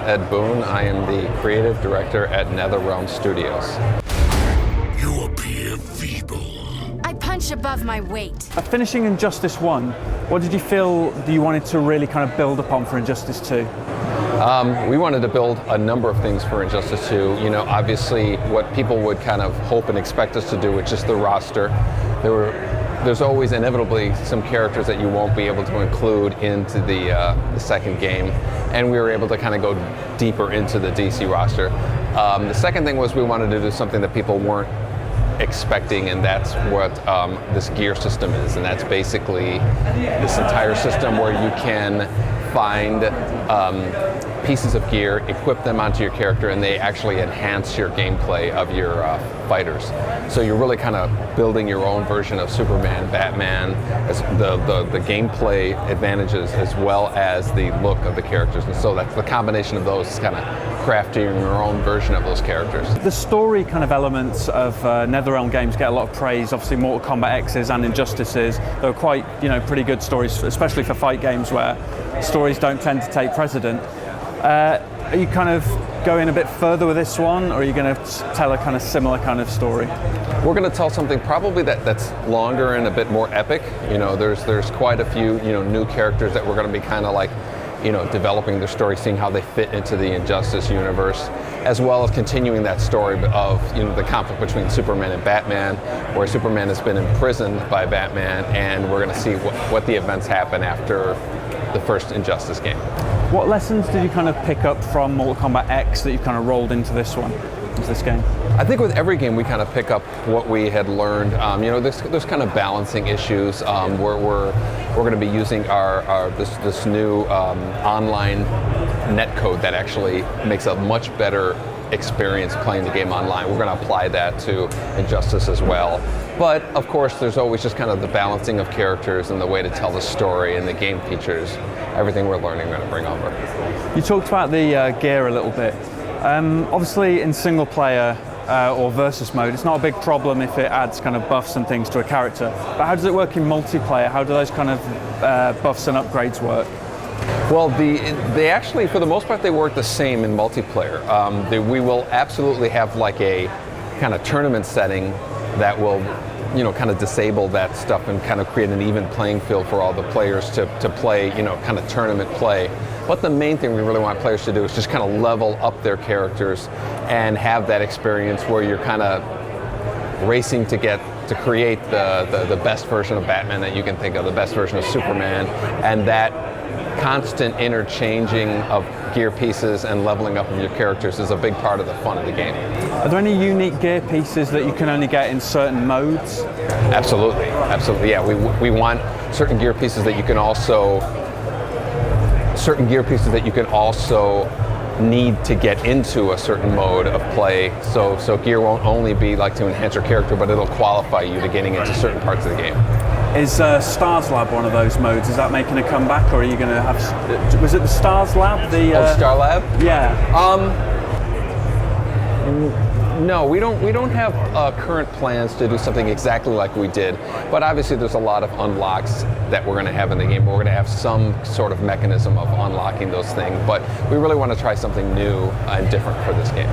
Ed Boon. I am the creative director at NetherRealm Studios. You appear feeble. I punch above my weight. Finishing Injustice 1, what did you feel that you wanted to really kind of build upon for Injustice 2? We wanted to build a number of things for Injustice 2. You know, obviously what people would kind of hope and expect us to do with just the roster. There's always inevitably some characters that you won't be able to include into the second game, and we were able to kind of go deeper into the DC roster. The second thing was we wanted to do something that people weren't expecting, and that's what this gear system is, and that's basically this entire system where you can find pieces of gear, equip them onto your character, and they actually enhance your gameplay of your fighters. So you're really kind of building your own version of Superman, Batman, as the gameplay advantages as well as the look of the characters. And so that's the combination of those is kind of crafting your own version of those characters. The story kind of elements of NetherRealm games get a lot of praise. Obviously, Mortal Kombat X's and Injustices, they were quite, pretty good stories, especially for fight games where stories don't tend to take precedent. Are you kind of going a bit further with this one, or are you going to tell a kind of similar kind of story? We're going to tell something probably that's longer and a bit more epic. You know, there's quite a few new characters that we're going to be kind of like developing their story, seeing how they fit into the Injustice universe, as well as continuing that story of the conflict between Superman and Batman, where Superman has been imprisoned by Batman, and we're going to see what the events happen after the first Injustice game. What lessons did you kind of pick up from Mortal Kombat X that you've kind of rolled into this one, into this game? I think with every game we kind of pick up what we had learned. There's kind of balancing issues. We're going to be using this new online netcode that actually makes a much better experience playing the game online. We're going to apply that to Injustice as well. But of course, there's always just kind of the balancing of characters and the way to tell the story and the game features. Everything we're learning, we're going to bring over. You talked about the gear a little bit. Obviously, in single player or versus mode, it's not a big problem if it adds kind of buffs and things to a character. But how does it work in multiplayer? How do those kind of buffs and upgrades work? Well, they actually, for the most part, they work the same in multiplayer. We will absolutely have like a kind of tournament setting that will, kind of disable that stuff and kind of create an even playing field for all the players to play, kind of tournament play. But the main thing we really want players to do is just kind of level up their characters and have that experience where you're kind of racing to create the best version of Batman that you can think of, the best version of Superman, and that constant interchanging of gear pieces and leveling up of your characters is a big part of the fun of the game. Are there any unique gear pieces that you can only get in certain modes? Absolutely, yeah. We want certain gear pieces that you can also need to get into a certain mode of play. So gear won't only be like to enhance your character, but it'll qualify you to getting into certain parts of the game. Is Stars Lab one of those modes? Is that making a comeback, or are you going to have? Was it the Stars Lab? Star Lab? Yeah. No, we don't have current plans to do something exactly like we did. But obviously, there's a lot of unlocks that we're going to have in the game. We're going to have some sort of mechanism of unlocking those things. But we really want to try something new and different for this game.